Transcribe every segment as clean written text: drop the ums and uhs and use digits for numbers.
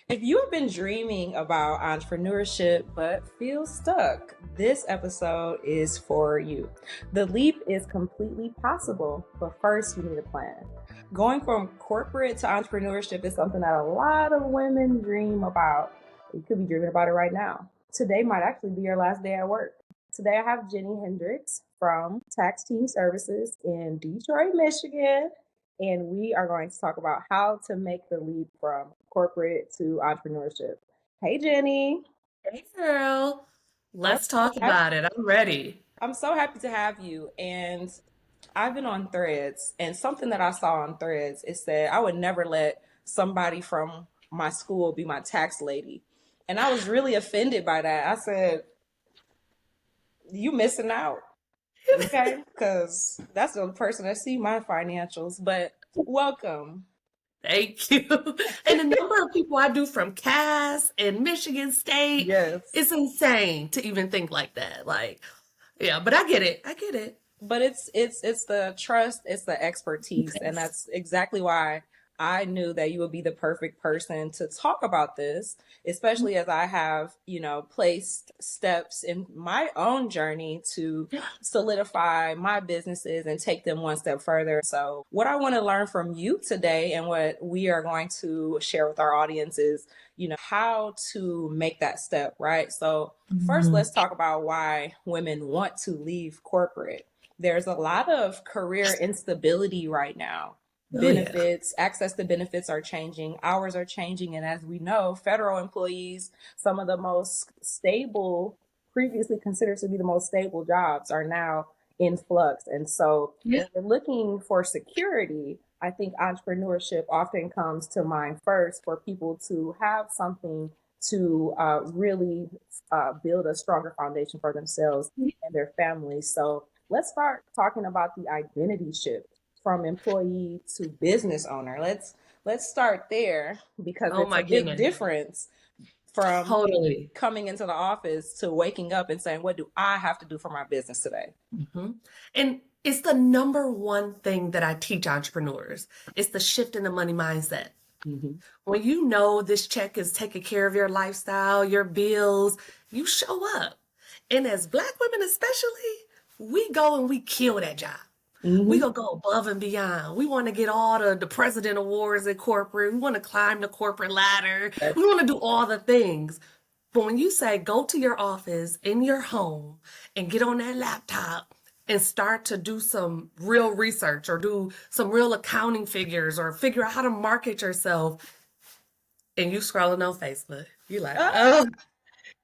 If you have been dreaming about entrepreneurship but feel stuck, this episode is for you. The leap is completely possible, but first you need a plan. Going from corporate to entrepreneurship is something that a lot of women dream about. You could be dreaming about it right now. Today might actually be your last day at work. Today I have Jenni Hendrix from Tax Team Services in Detroit, Michigan, and we are going to talk about how to make the leap from corporate to entrepreneurship. Hey, Jenni. Hey girl, I'm let's so talk happy, about it. I'm ready. I'm so happy to have you. And I've been on Threads, and something that I saw on Threads is that I would never let somebody from my school be my tax lady. And I was really offended by that. I said, you missing out, okay? Because that's the only person that see my financials. But welcome. Thank you. And the number of people I do from Cass and Michigan State, Yes. it's insane to even think like that. Like, yeah, but I get it. I get it. But it's the trust, it's the expertise, and Yes. that's exactly why I knew that you would be the perfect person to talk about this, especially as I have, placed steps in my own journey to solidify my businesses and take them one step further. So, what I want to learn from you today and what we are going to share with our audience is, how to make that step, right? So, first, Mhm. let's talk about why women want to leave corporate. There's a lot of career instability right now. Oh yeah. Benefits, access to benefits are changing, hours are changing, and as we know, federal employees, some of the most stable, previously considered to be the most stable jobs, are now in flux. And so Yeah. when we're looking for security, I think entrepreneurship often comes to mind first for people to have something to really build a stronger foundation for themselves and their families. So let's start talking about the identity shift from employee to business owner. Let's start there because Oh it's my a big goodness. difference from Totally. coming into the office to waking up and saying, what do I have to do for my business today? hmm And it's the number one thing that I teach entrepreneurs. It's the shift in the money mindset. Mm-hmm. When you know this check is taking care of your lifestyle, your bills, you show up. And as Black women, especially, we go and we kill that job. We Mm-hmm. gonna go above and beyond. We want to get all the president awards at corporate. We want to climb the corporate ladder. We want to do all the things. But when you say go to your office in your home and get on that laptop and start to do some real research or do some real accounting figures or figure out how to market yourself, and you scrolling on Facebook, you like, Ah, oh,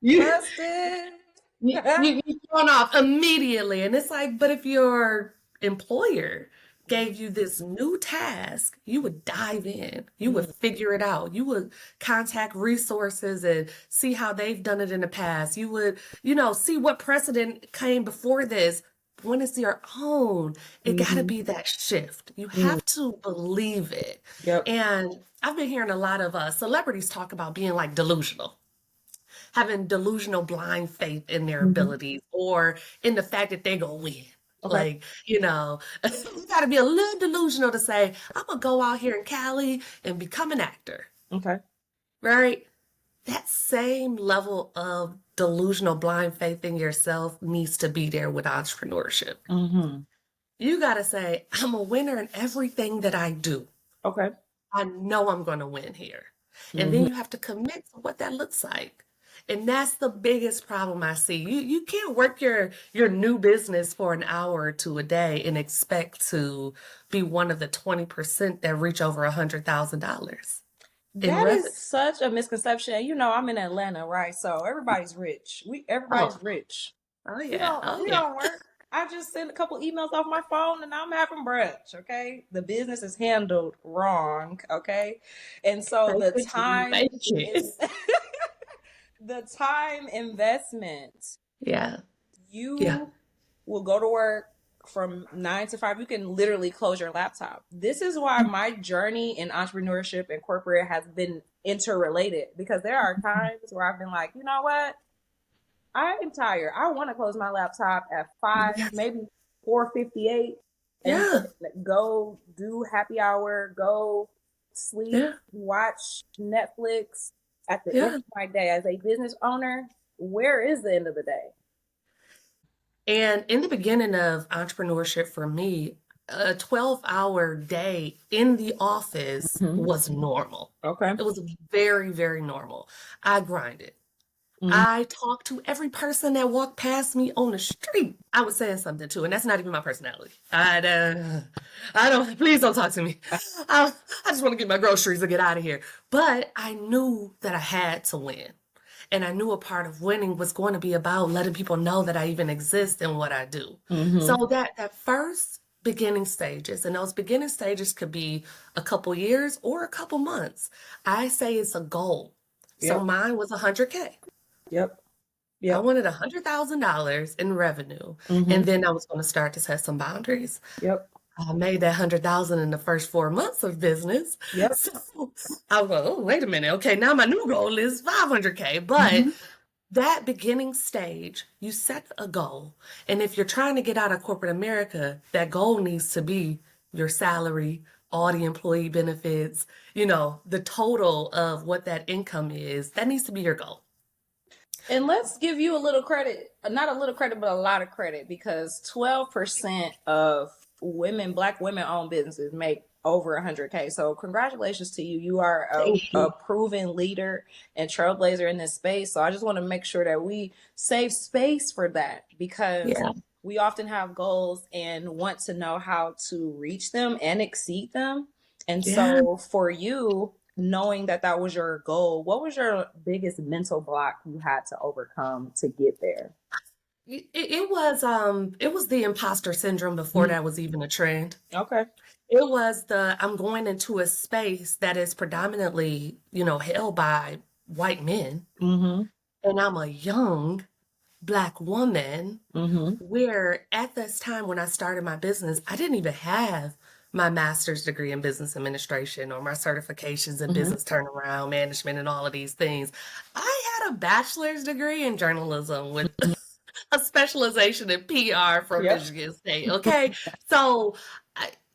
you busted. you thrown off immediately. And it's like, but if your employer gave you this new task, you would dive in, you would figure it out, you would contact resources and see how they've done it in the past. You would, see what precedent came before this. When it's your own, it got to Mm-hmm. be that shift. You Mm-hmm. have to believe it. Yep. And I've been hearing a lot of celebrities talk about being like delusional, having delusional blind faith in their Mm-hmm. abilities or in the fact that they gonna win. Okay. Like, you gotta be a little delusional to say, I'm gonna go out here in Cali and become an actor, Okay. right? That same level of delusional blind faith in yourself needs to be there with entrepreneurship. Mm-hmm. You gotta say, I'm a winner in everything that I do. Okay. I know I'm gonna win here. And Mm-hmm. then you have to commit to what that looks like. And that's the biggest problem I see. You can't work your new business for an hour or two a day and expect to be one of the 20% that reach over $100,000 in That revenue. is such a misconception. I'm in Atlanta, right? So everybody's rich. Everybody's Oh, rich. oh We yeah, don't oh we yeah. don't work. I just sent a couple emails off my phone and I'm having brunch, okay? The business is handled wrong, okay? And so Fake the it till you time make it. is the time investment. Yeah, yeah. You will go to work from 9 to 5. You can literally close your laptop. This is why my journey in entrepreneurship and corporate has been interrelated because there are times where I've been like, you know what? I'm tired. I want to close my laptop at 5, Yes. maybe 4:58, and Yeah, then go do happy hour, go sleep, yeah. watch Netflix, At the end Yeah. of my day as a business owner, where is the end of the day? And in the beginning of entrepreneurship for me, a 12-hour day in the office Hmm. was normal. Okay. It was very, very normal. I grinded. Hmm. I talked to every person that walked past me on the street. I was saying something too, and that's not even my personality. I don't. Please don't talk to me. I just want to get my groceries and get out of here. But I knew that I had to win, and I knew a part of winning was going to be about letting people know that I even exist in what I do. Hmm. So that first beginning stages, and those beginning stages could be a couple years or a couple months. I say it's a goal. So Yep. mine was 100K. Yep. I Yep. wanted $100,000 in revenue, Hmm. and then I was going to start to set some boundaries. Yep. I made that 100,000 in the first 4 months of business. Yep. So I was like, oh, wait a minute. Okay, now my new goal is 500K. But Hmm. that beginning stage, you set a goal. And if you're trying to get out of corporate America, that goal needs to be your salary, all the employee benefits, the total of what that income is. That needs to be your goal. And let's give you a little credit, not a little credit, but a lot of credit, because 12% of Black women owned businesses make over 100K. So congratulations to you. You are Thank a you. proven leader and trailblazer in this space. So I just want to make sure that we save space for that, because Yeah. we often have goals and want to know how to reach them and exceed them. And Yeah. so for you, knowing that that was your goal, what was your biggest mental block you had to overcome to get there? It was the imposter syndrome before Mm. that was even a trend. Okay. It was the I'm going into a space that is predominantly, held by white men, Mm-hmm. and I'm a young Black woman Mm-hmm. where at this time when I started my business, I didn't even have my master's degree in business administration or my certifications in Mm-hmm. business turnaround management and all of these things. I had a bachelor's degree in journalism with a specialization in PR from Yep. Michigan State. Okay. So,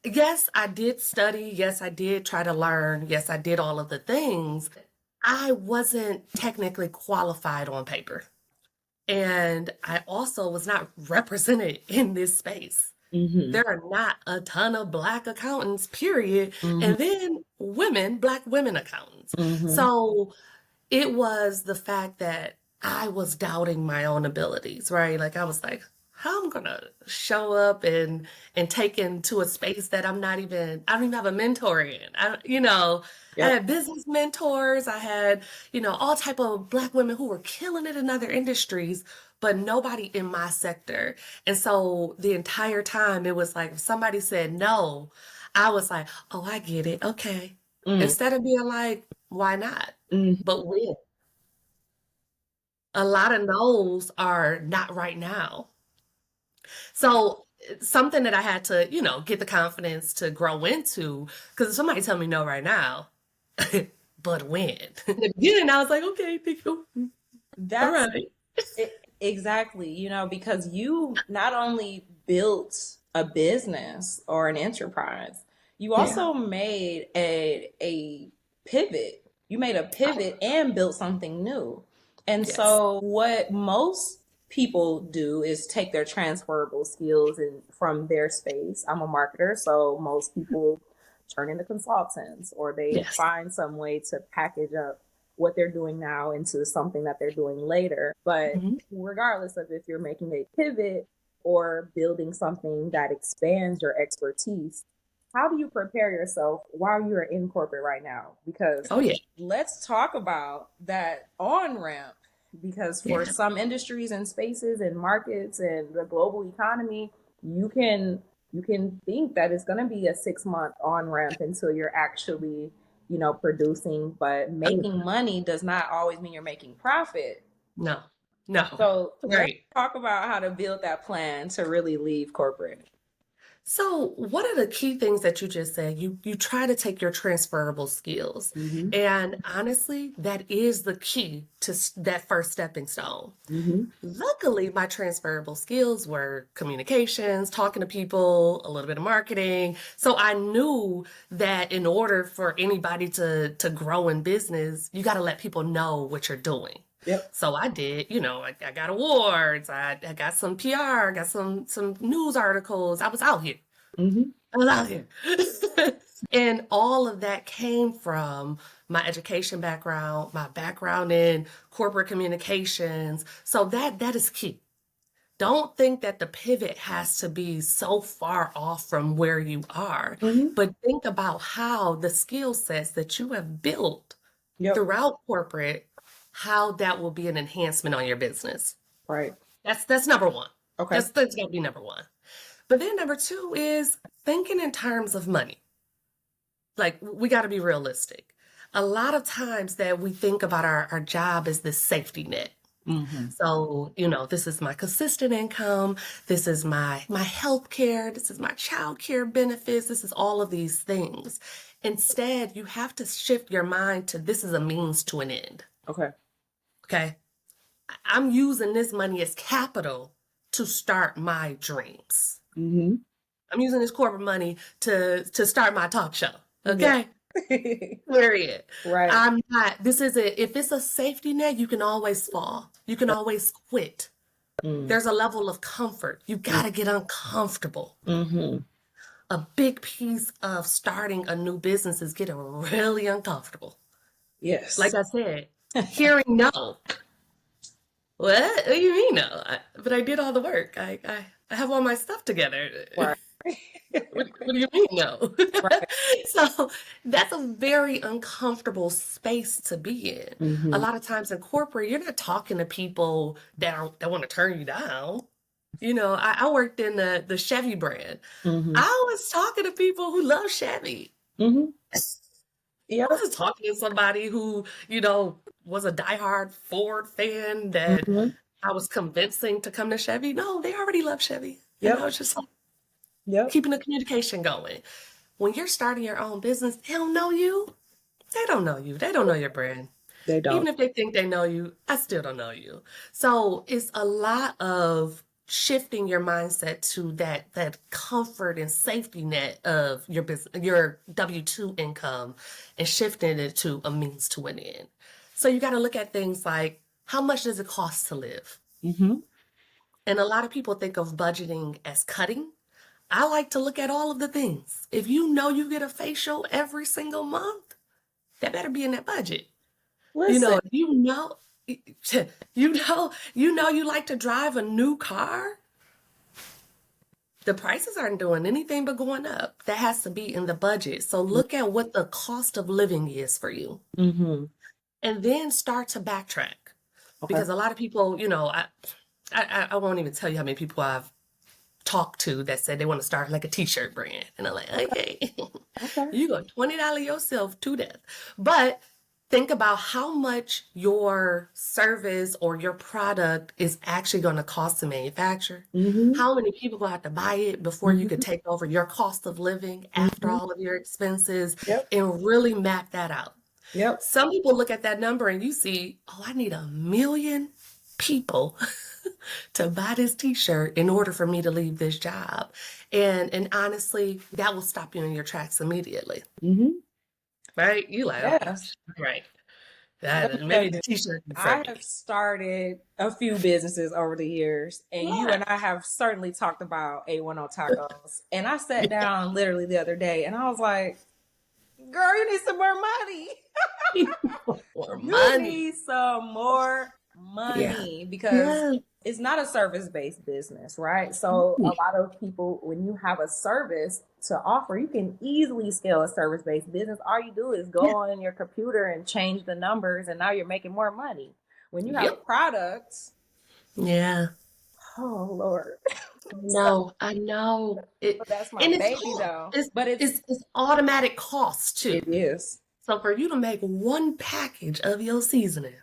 yes, I did study. Yes, I did try to learn. Yes, I did all of the things. I wasn't technically qualified on paper. And I also was not represented in this space. Mm-hmm. There are not a ton of Black accountants, period. Mm-hmm. And then Black women accountants. Mm-hmm. So it was the fact that I was doubting my own abilities, right? Like I was like, how am I gonna show up and take into a space that I don't even have a mentor in. I Yep. had business mentors, I had, all type of Black women who were killing it in other industries, but nobody in my sector. And so the entire time it was like if somebody said no, I was like, oh, I get it. Okay. Instead of being like, why not? Mm-hmm. But when a lot of no's are not right now. So something that I had to, get the confidence to grow into, because if somebody tell me no right now, but when? In the beginning, I was like, okay, thank you. All That's right. it, exactly, because you not only built a business or an enterprise, you Yeah. also made a pivot. You made a pivot and built something new. And Yes. so what most people do is take their transferable skills and from their space. I'm a marketer, so most people turn into consultants or they Yes. find some way to package up what they're doing now into something that they're doing later. But Mhm. regardless of if you're making a pivot or building something that expands your expertise, how do you prepare yourself while you're in corporate right now? Because Oh, yeah. let's talk about that on ramp. Because for Yeah. some industries and spaces and markets and the global economy, you can think that it's going to be a 6 month on ramp until you're actually producing, but Oh, making money does not always mean you're making profit. no. No. So let's Right. talk about how to build that plan to really leave corporate. So one of the key things that you just said, you try to take your transferable skills. Mm-hmm. And honestly, that is the key to that first stepping stone. Mm-hmm. Luckily, my transferable skills were communications, talking to people, a little bit of marketing. So I knew that in order for anybody to grow in business, you got to let people know what you're doing. Yep. So I did, I got awards, I got some PR, I got some news articles. I was out here. Mm-hmm. I was out here. And all of that came from my education background, my background in corporate communications. So that is key. Don't think that the pivot has to be so far off from where you are, Mm-hmm. but think about how the skill sets that you have built Yep. throughout corporate, how that will be an enhancement on your business. Right. That's number one. Okay. That's gonna be number one. But then number two is thinking in terms of money. Like we got to be realistic. A lot of times that we think about our job as this safety net. Mm-hmm. So, this is my consistent income. This is my health care. This is my child care benefits. This is all of these things. Instead, you have to shift your mind to this is a means to an end. Okay. Okay. I'm using this money as capital to start my dreams. Mm-hmm. I'm using this corporate money to start my talk show. Okay. Yeah. Period. Right. I'm not, if it's a safety net, you can always fall. You can always quit. Mm. There's a level of comfort. You got to get uncomfortable. Mm-hmm. A big piece of starting a new business is getting really uncomfortable. Yes. Like I said, hearing no. What do you mean no? But I did all the work. I have all my stuff together. Right. What do you mean no? Right. So that's a very uncomfortable space to be in. Mm-hmm. A lot of times in corporate, you're not talking to people that want to turn you down. I worked in the Chevy brand. Mm-hmm. I was talking to people who love Chevy. Mm-hmm. Yeah. I was talking to somebody who, was a diehard Ford fan that Mm-hmm. I was convincing to come to Chevy. No, they already love Chevy. Yep. And I was just like, Yep. keeping the communication going. When you're starting your own business, they don't know you. They don't know you. They don't know your brand. They don't. Even if they think they know you, I still don't know you. So it's a lot of shifting your mindset to that comfort and safety net of your business, your W-2 income, and shifting it to a means to an end. So you got to look at things like, how much does it cost to live? Mm-hmm. And a lot of people think of budgeting as cutting. I like to look at all of the things. If you know you get a facial every single month, that better be in that budget. Listen. If you know you like to drive a new car, the prices aren't doing anything but going up. That has to be in the budget. So look at what the cost of living is for you. Mm-hmm. And then start to backtrack. Okay. Because a lot of people, I won't even tell you how many people I've talked to that said they want to start like a t-shirt brand. And I'm like, okay, you go $20 yourself to death. But think about how much your service or your product is actually going to cost to manufacture. Mm-hmm. How many people will have to buy it before you could take over your cost of living after all of your expenses. Yep. And really map that out. Yep. Some people look at that number and you see, oh, I need 1 million people to buy this t-shirt in order for me to leave this job. And honestly, that will stop you in your tracks immediately. Mm-hmm. Right? You like, Yes. right. Maybe the t-shirt. I have started a few businesses over the years, and you and I have certainly talked about A10 tacos. And I sat down literally the other day and I was like, girl, you need some more money. You need some more money because it's not a service-based business, right? So a lot of people, when you have a service to offer, you can easily scale a service-based business. All you do is go on your computer and change the numbers, and now you're making more money. When you have products, oh Lord. No, I know. That's my baby though. But it's automatic cost too. It is. So for you to make one package of your seasoning,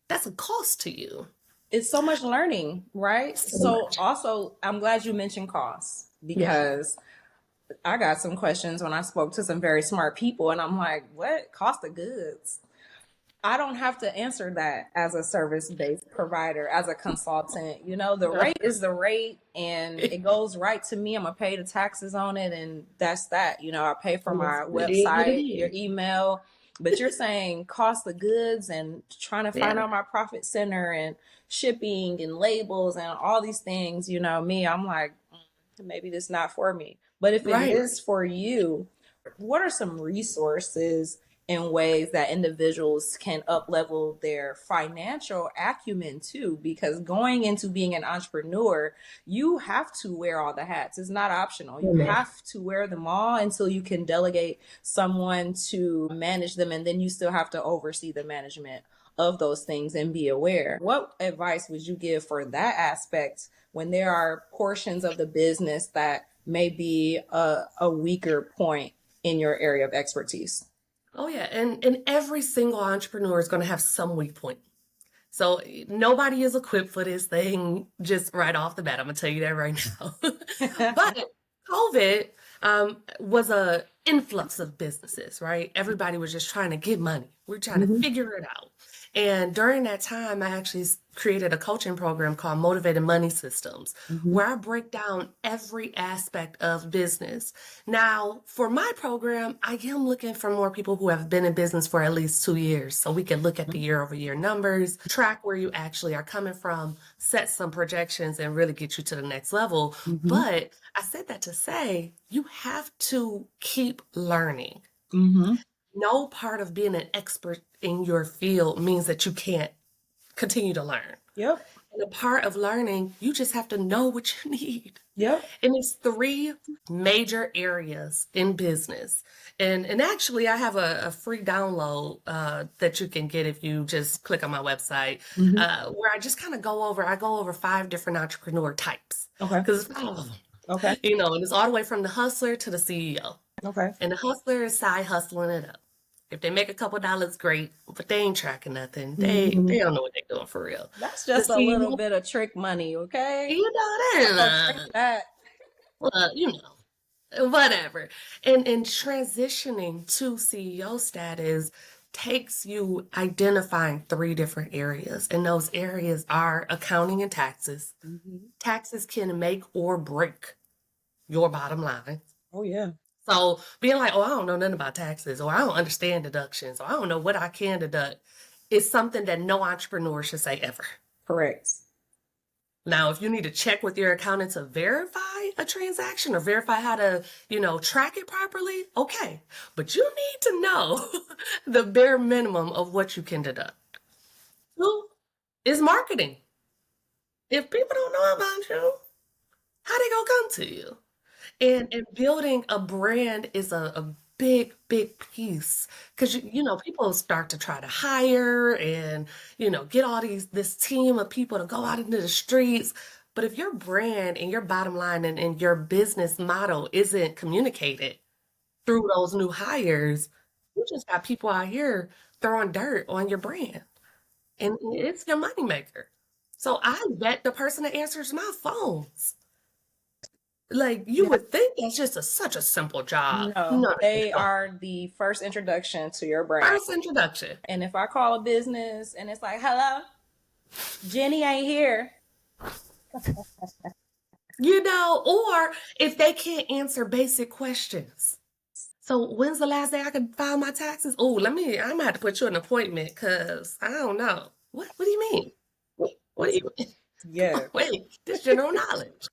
that's a cost to you. It's so much learning, right? So also, I'm glad you mentioned costs. because I got some questions when I spoke to some very smart people, and I'm like, what cost of goods? I don't have to answer that as a service based provider, as a consultant. You know, the rate is the rate and it goes right to me. I'm going to pay the taxes on it, and that's that. You know, I pay for my It is what it website, your is. email. But you're saying cost of goods and trying to find Yeah. out my profit center and shipping and labels and all these things. You know, me, I'm like, maybe this is not for me. But if it Right. is for you, what are some resources and ways that individuals can up level their financial acumen too? Because going into being an entrepreneur, you have to wear all the hats. It's not optional. You Amen. have to wear them all until you can delegate someone to manage them, and then you still have to oversee the management of those things and be aware. What advice would you give for that aspect when there are portions of the business that may be a weaker point in your area of expertise? Oh yeah, and every single entrepreneur is going to have some weak point. So nobody is equipped for this thing just right off the bat. I'm gonna tell you that right now. But COVID was a influx of businesses, right? Everybody was just trying to get money. We're trying to figure it out. And during that time, I actually created a coaching program called Motivated Money Systems, Mm-hmm. where I break down every aspect of business. Now, for my program, I am looking for more people who have been in business for at least 2 years. So we can look at the year over year numbers, track where you actually are coming from, set some projections, and really get you to the next level. Mm-hmm. But I said that to say you have to keep learning. Mm-hmm. No part of being an expert in your field means that you can't continue to learn. Yep. And a part of learning, you just have to know what you need. Yep. And it's three major areas in business. And actually, I have a free download that you can get if you just click on my website, Mm-hmm. where I just kind of go over 5 different entrepreneur types. Okay. Because it's 5 of them, Okay. and it's all the way from the hustler to the CEO. Okay. And the hustler is side hustling it up. If they make a couple dollars, great, but they ain't tracking nothing. They don't know what they're doing for real. That's The just a little CEO, bit of trick money, okay? you know I'll that, take that. whatever. And transitioning to CEO status takes you identifying 3 different areas, and those areas are accounting and taxes. Mm-hmm. Taxes can make or break your bottom line. Oh yeah. So being like, oh, I don't know nothing about taxes, or I don't understand deductions, or I don't know what I can deduct, is something that no entrepreneur should say ever. Correct. Now, if you need to check with your accountant to verify a transaction or verify how to, track it properly, okay. But you need to know the bare minimum of what you can deduct. 2 is marketing. If people don't know about you, how they gonna come to you? And building a brand is a big, big piece, because people start to try to hire and get all this team of people to go out into the streets. But if your brand and your bottom line and your business model isn't communicated through those new hires, you just got people out here throwing dirt on your brand, and it's your moneymaker. So I vet the person that answers my phones. Like, you Yeah. would think that's just such a simple job. No, No, they no. are the first introduction to your brand. First introduction. And if I call a business and it's like, hello, Jenny ain't here. Or if they can't answer basic questions. So when's the last day I could file my taxes? Oh, I'm gonna have to put you an appointment because I don't know. What do you mean? What do you mean? Yeah. Wait, this general knowledge.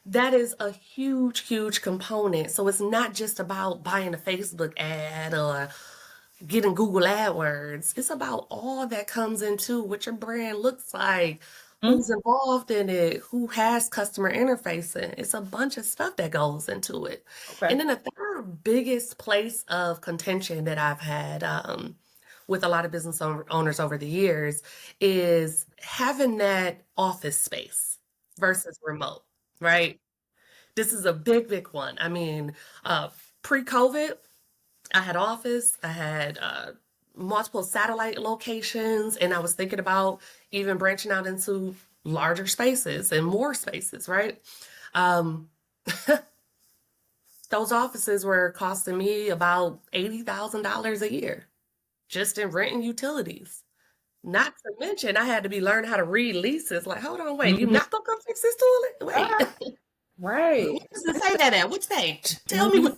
That is a huge, huge component. So it's not just about buying a Facebook ad or getting Google AdWords. It's about all that comes into what your brand looks like, who's involved in it, who has customer interfacing. It's a bunch of stuff that goes into it. Okay. And then the third biggest place of contention that I've had with a lot of business owners over the years is having that office space versus remote, right? This is a big, big one. I mean, pre-COVID, I had office, I had multiple satellite locations, and I was thinking about even branching out into larger spaces and more spaces, right? Um, those offices were costing me about $80,000 a year just in rent and utilities. Not to mention, I had to be learning how to read leases. Like, hold on, wait, you Mhm. not gonna come fix this toilet? Wait, Right. what does it say that at? Which page? Tell me Mhm.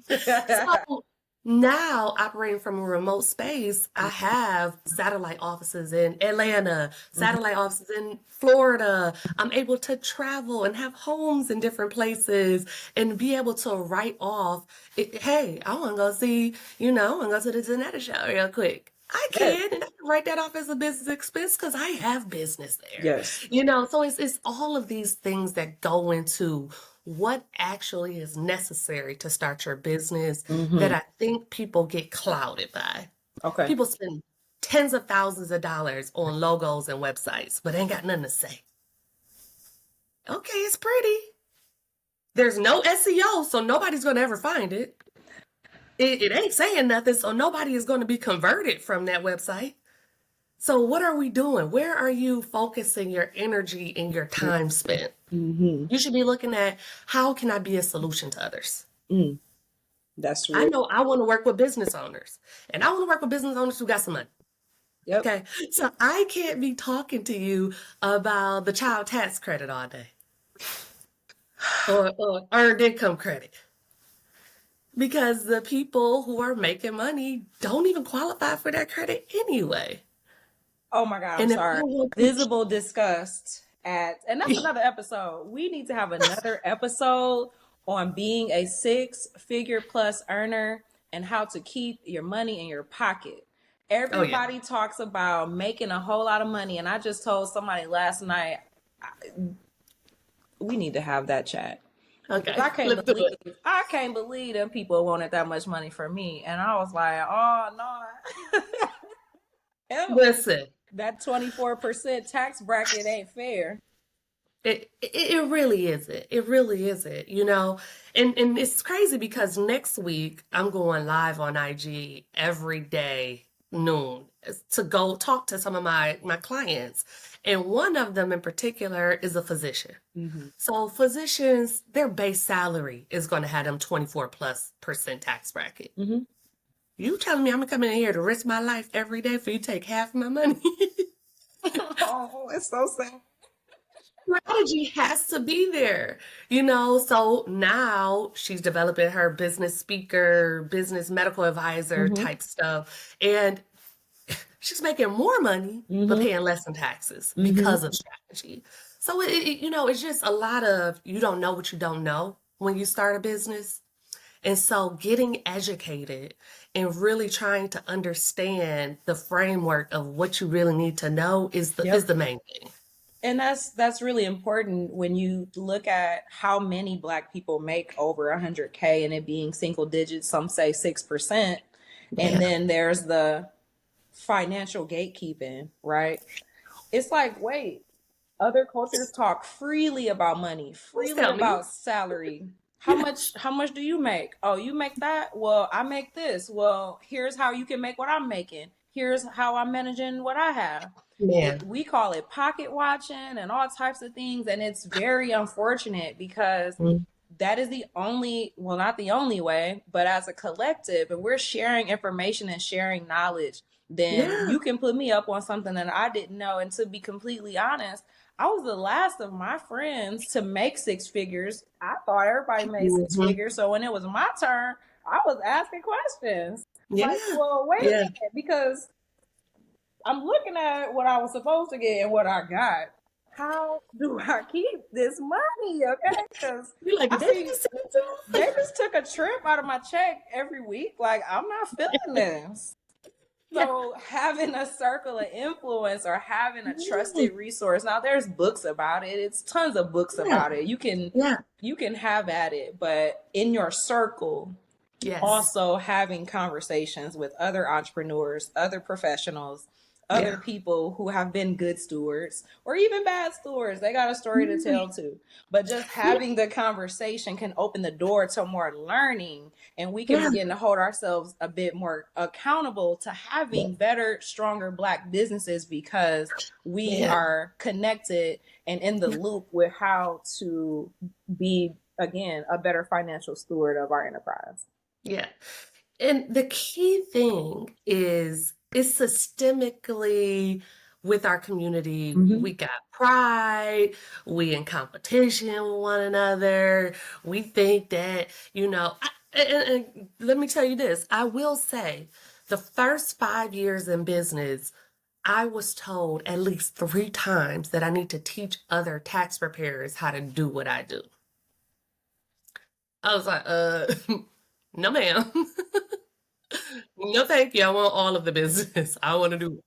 what. So now, operating from a remote space, I have satellite offices in Atlanta, Mhm. satellite offices in Florida. I'm able to travel and have homes in different places and be able to write off, hey, I want to go see, I want to go to the Janetta show real quick. I Yes. can, and I can write that off as a business expense because I have business there. Yes. So it's all of these things that go into what actually is necessary to start your business that Hmm. I think people get clouded by. Okay. People spend tens of thousands of dollars on logos and websites, but ain't got nothing to say. Okay, it's pretty. There's no SEO, so nobody's going to ever find it. It ain't saying nothing, so nobody is going to be converted from that website. So what are we doing? Where are you focusing your energy and your time spent? Hmm. You should be looking at how can I be a solution to others? Mm. That's I real. know I want to work with business owners, and I want to work with business owners who got some money. Yep. Okay. So I can't be talking to you about the child tax credit all day or earned income credit because the people who are making money don't even qualify for that credit anyway. Oh my God, I'm And if I sorry. want Visible disgust and that's another episode. We need to have another episode on being a six-figure plus earner and how to keep your money in your pocket. oh yeah, Everybody talks about making a whole lot of money, and I just told somebody last night we need to have that chat because okay, let's do it. I can't believe them people wanted that much money from me, and I was like, oh no, help. Listen, That 24% tax bracket ain't fair. it really isn't. It really isn't, And it's crazy because next week I'm going live on IG every day noon to go talk to some of my clients. And one of them in particular is a physician. Mm-hmm. So physicians, their base salary is going to have them 24+% tax bracket. Mm-hmm. You telling me I'm gonna come in here to risk my life every day for you to take half of my money? Oh, it's so sad. Strategy has to be there, So now she's developing her business speaker, business medical advisor Mm-hmm. type stuff. And she's making more money, but Mm-hmm. paying less in taxes Mm-hmm. because of strategy. So it's just a lot of you don't know what you don't know when you start a business. And so getting educated and really trying to understand the framework of what you really need to know is Yep. the main thing. And that's really important when you look at how many Black people make over 100K and it being single digits, some say 6%. And Yeah. then there's the financial gatekeeping, right? It's like, wait, other cultures talk freely about money, Please freely tell me. about salary. How much do you make? Oh, you make that? Well, I make this. Well, here's how you can make what I'm making. Here's how I'm managing what I have. Man. We call it pocket watching and all types of things, and it's very unfortunate because Mm. that is the only, well, not the only way, but as a collective, and we're sharing information and sharing knowledge, then Yeah. you can put me up on something that I didn't know. And to be completely honest, I was the last of my friends to make six figures. I thought everybody made six Mhm. figures. So when it was my turn, I was asking questions. Like, Yeah. well, wait a Yeah. minute, because I'm looking at what I was supposed to get and what I got. How do I keep this money? Okay, because You're like, I did they see just send it to they me? just took a trip out of my check every week. Like, I'm not feeling this. Yeah. So having a circle of influence or having a Mm. trusted resource. Now there's books about it. It's tons of books Yeah. about it. Yeah. You can have at it, but in your circle, Yes. also having conversations with other entrepreneurs, other professionals, other Yeah. people who have been good stewards or even bad stewards. They got a story to tell too. But just Yeah. having the conversation can open the door to more learning, and we can Yeah. begin to hold ourselves a bit more accountable to having better, stronger Black businesses because we Yeah. are connected and in the loop with how to be, again, a better financial steward of our enterprise. Yeah. And the key thing is it's systemically with our community. Mm-hmm. We got pride, we in competition with one another. We think that, and let me tell you this. I will say the first 5 years in business, I was told at least 3 times that I need to teach other tax preparers how to do what I do. I was like, no, ma'am. No, thank you. I want all of the business. I want to do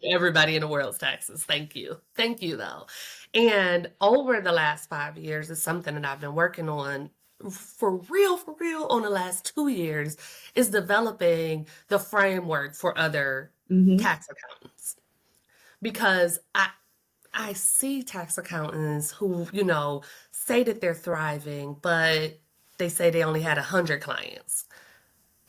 everybody in the world's taxes. Thank you. Thank you, though. And over the last 5 years, is something that I've been working on for real, on the last 2 years, is developing the framework for other Mm-hmm. tax accountants. Because I see tax accountants who, say that they're thriving, but they say they only had 100 clients.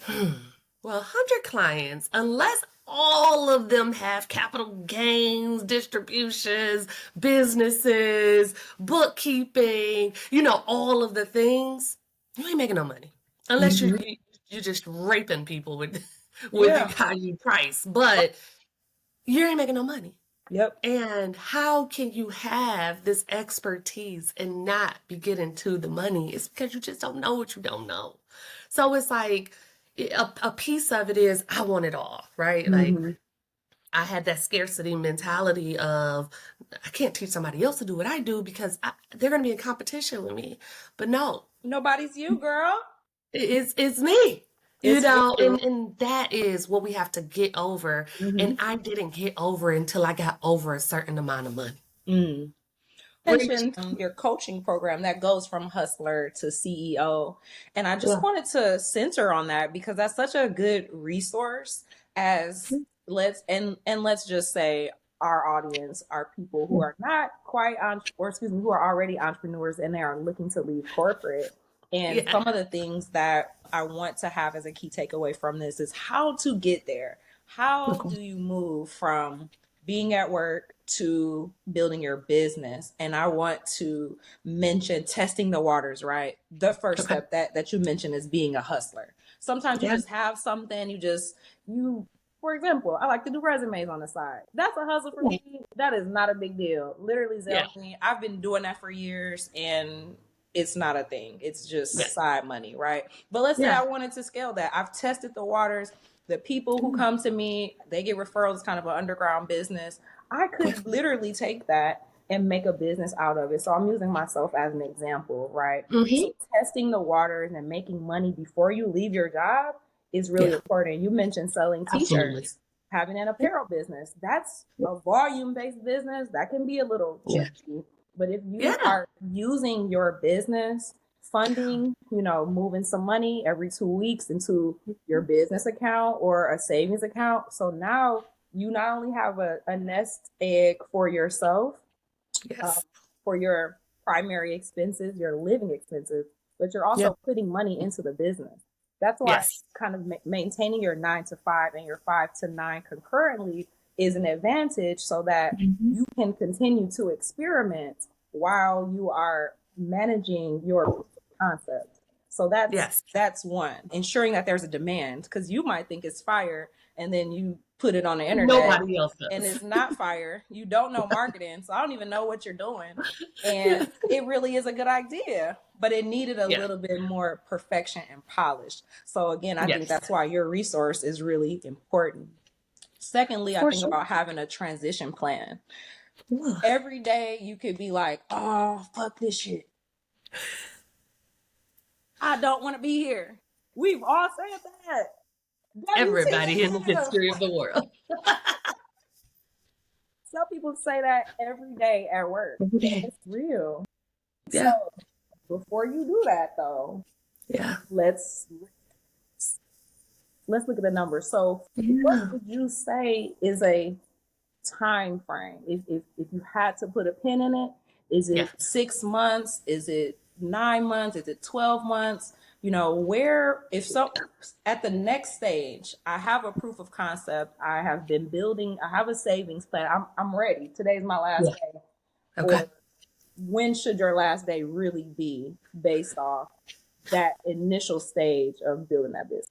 Well, 100 clients, unless all of them have capital gains, distributions, businesses, bookkeeping, all of the things, you ain't making no money. Unless Mm-hmm. you're just raping people with Yeah. how you price, but you ain't making no money. Yep. And how can you have this expertise and not be getting to the money? It's because you just don't know what you don't know. So it's like a piece of it is I want it all, right? Like Mm-hmm. I had that scarcity mentality of I can't teach somebody else to do what I do because they're going to be in competition with me. But no, Nobody's you, girl. it's me. It's you. And that is what we have to get over. Mm-hmm. And I didn't get over until I got over a certain amount of money. Mm. Which, Mentioned your coaching program that goes from hustler to CEO. And I just yeah. wanted to center on that because that's such a good resource as let's just say our audience are people who are not quite on or excuse me, who are already entrepreneurs and they are looking to leave corporate. And Yeah. some of the things that I want to have as a key takeaway from this is how to get there. How do you move from being at work to building your business? And I want to mention testing the waters, right? The first Okay. step that you mentioned is being a hustler. Sometimes you Yeah. just have something, you for example, I like to do resumes on the side. That's a hustle for me. That is not a big deal. Literally Yeah. Zell me. I've been doing that for years and it's not a thing. It's Yeah. just side money, right? But let's say Yeah. I wanted to scale that. I've tested the waters. The people who come to me, they get referrals, kind of an underground business. I could literally take that and make a business out of it. So I'm using myself as an example, right? Mm-hmm. So testing the waters and making money before you leave your job is really Yeah. important. You mentioned selling Absolutely. t-shirts, having an apparel business. That's a volume-based business. That can be a little Yeah. tricky. But if you Yeah. are using your business funding, moving some money every 2 weeks into your business account or a savings account. So now you not only have a nest egg for yourself, uh, Yes. for your primary expenses, your living expenses, but you're Yeah. also putting money into the business. That's why Yes. kind of maintaining your 9 to 5 and your 5 to 9 concurrently is an advantage so that Mm-hmm. you can continue to experiment while you are managing your concept. So Yes. that's one, ensuring that there's a demand because you might think it's fire and then you put it on the internet Nobody else and does. it's not fire. You don't know marketing, so I don't even know what you're doing. Yeah. And it really is a good idea, but it needed a Yeah. little bit more perfection and polish. So again, I think Yes. that's why your resource is really important. Secondly, I For think sure. about having a transition plan. Ugh. Every day you could be like, oh, fuck this shit. I don't want to be here. We've all said that. Everybody in the WTF. history of the world. Some people say that every day at work, Every and day. it's real. So Yeah. before you do that, though, Yeah. let's look at the numbers. So, what Yeah. would you say is a time frame? If you had to put a pin in it, is Yeah. it 6 months? Is it 9 months? Is it 12 months? You know, where if so at the next stage, I have a proof of concept. I have been building, I have a savings plan. I'm ready. Today's my last Yeah. day. Okay. Or when should your last day really be based off that initial stage of building that business?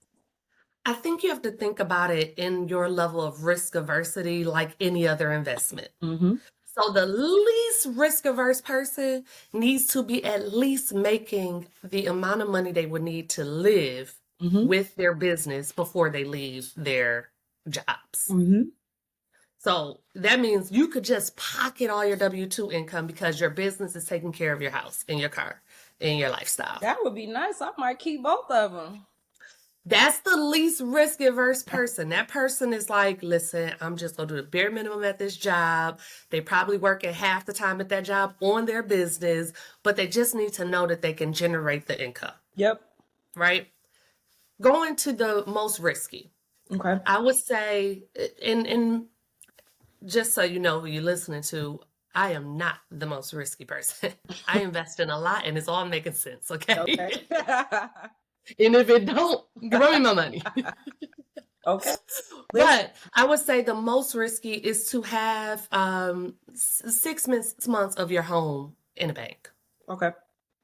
I think you have to think about it in your level of risk aversity like any other investment. Mm-hmm. So the least risk averse person needs to be at least making the amount of money they would need to live Mm-hmm. with their business before they leave their jobs. Mm-hmm. So that means you could just pocket all your W-2 income because your business is taking care of your house and your car and your lifestyle. That would be nice. I might keep both of them. That's the least risk averse person. That person is like, listen, I'm just going to do the bare minimum at this job. They probably work at half the time at that job on their business, but they just need to know that they can generate the income. Yep. Right? Going to the most risky. Okay. I would say, and just so you know who you're listening to, I am not the most risky person. I invest in a lot and it's all making sense, okay? Okay. And if it don't, give me my money. Okay. But I would say the most risky is to have 6 months of your home in a bank. Okay.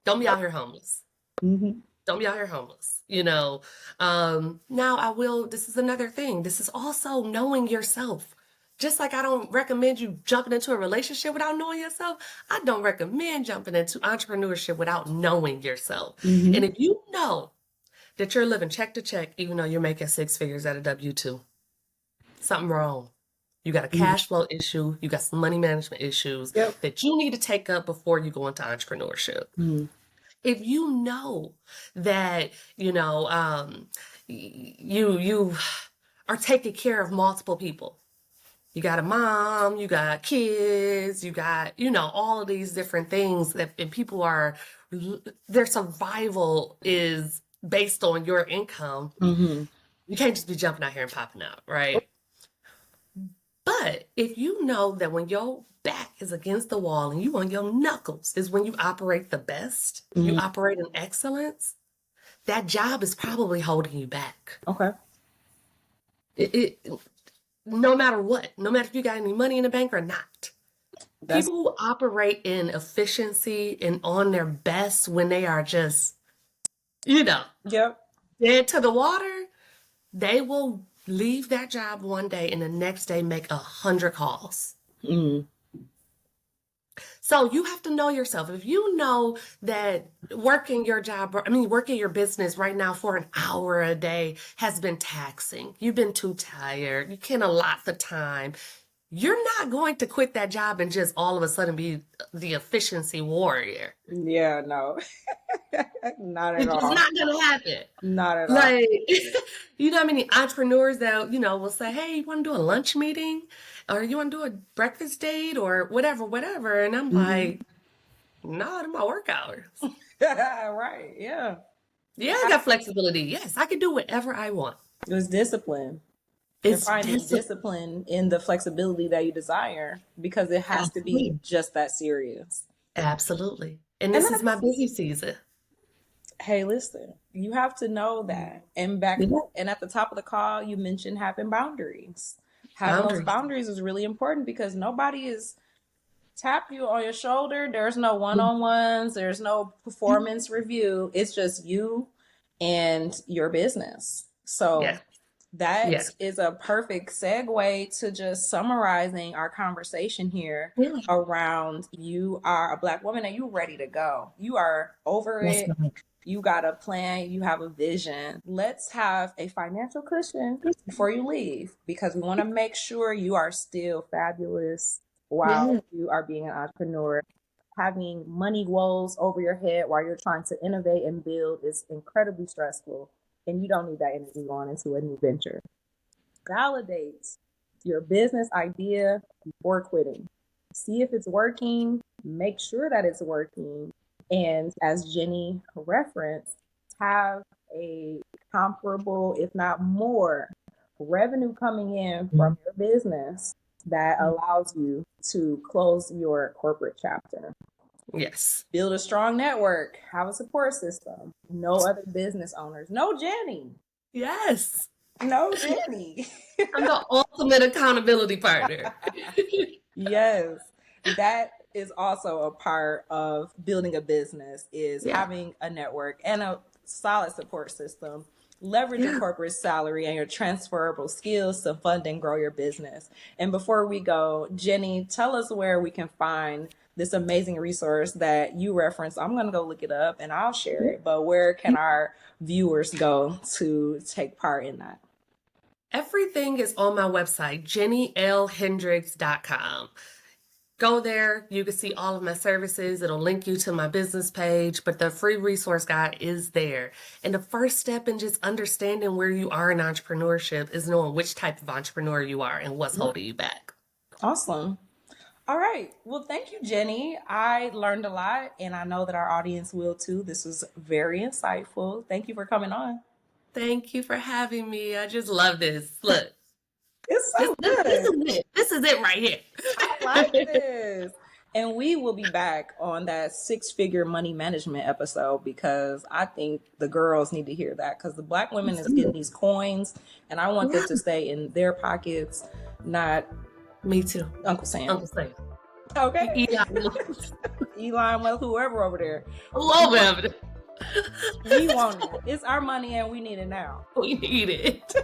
Don't be out here homeless. Mm-hmm. Don't be out here homeless. You know, now I will, this is another thing. This is also knowing yourself. Just like I don't recommend you jumping into a relationship without knowing yourself, I don't recommend jumping into entrepreneurship without knowing yourself. Mm-hmm. And if you know that you're living check to check, even though you're making 6 figures at a W-2, something wrong. You got a cash flow issue. You got some money management issues that you need to take up before you go into entrepreneurship. Mm-hmm. If you know that, you are taking care of multiple people. You got a mom, you got kids, you got, all of these different things that and people their survival is based on your income. Mm-hmm. You can't just be jumping out here and popping out, right? But if you know that when your back is against the wall and you on your knuckles is when you operate the best, you operate in excellence, that job is probably holding you back. Okay. No matter what, no matter if you got any money in the bank or not. People who operate in efficiency and on their best when they are just, dead to the water, they will leave that job one day and the next day make 100 calls. Mm. So you have to know yourself. If you know that working your business right now for an hour a day has been taxing, you've been too tired, you can't allot the time, you're not going to quit that job and just all of a sudden be the efficiency warrior. Yeah, no. Not at all. It's not going to happen. Not at all. Like, you know how many entrepreneurs that, will say, hey, you want to do a lunch meeting? Or you want to do a breakfast date or whatever. And I'm like, no, they're my work hours. Right, yeah. Yeah, I got flexibility. Yes, I can do whatever I want. It's discipline. It's finding discipline in the flexibility that you desire because it has to be just that serious. Absolutely. And this is my busy season. Hey, listen, you have to know that. And and at the top of the call, you mentioned having boundaries. Having those boundaries is really important because nobody is tap you on your shoulder. There's no one-on-ones. There's no performance review. It's just you and your business. So that is a perfect segue to just summarizing our conversation here around you are a Black woman and you're ready to go. You are over it. You got a plan. You have a vision. Let's have a financial cushion before you leave because we want to make sure you are still fabulous while you are being an entrepreneur. Having money woes over your head while you're trying to innovate and build is incredibly stressful. And you don't need that energy going into a new venture. Validate your business idea before quitting. See if it's working. Make sure that it's working. And as Jenni referenced, have a comparable, if not more, revenue coming in from your business that allows you to close your corporate chapter. Yes. Build a strong network, have a support system, know other business owners. Know Jenni. Yes. Know Jenni. I'm the ultimate accountability partner. Yes. That is also a part of building a business, is having a network and a solid support system. Leverage your corporate salary and your transferable skills to fund and grow your business. And before we go, Jenni, tell us where we can find this amazing resource that you referenced. I'm going to go look it up and I'll share it. But where can our viewers go to take part in that? Everything is on my website, jennilhendrix.com. Go there. You can see all of my services. It'll link you to my business page, but the free resource guide is there. And the first step in just understanding where you are in entrepreneurship is knowing which type of entrepreneur you are and what's holding you back. Awesome. All right. Well, thank you, Jenni. I learned a lot, and I know that our audience will too. This was very insightful. Thank you for coming on. Thank you for having me. I just love this. Look. It's so good. This is it right here. I like this. And we will be back on that 6-figure money management episode, because I think the girls need to hear that, because the Black women is getting these coins and I want them to stay in their pockets, not me too. Uncle Sam. Uncle Sam. Okay. Elon, well, whoever over there. Love him. We want it. It's our money and we need it now. We need it.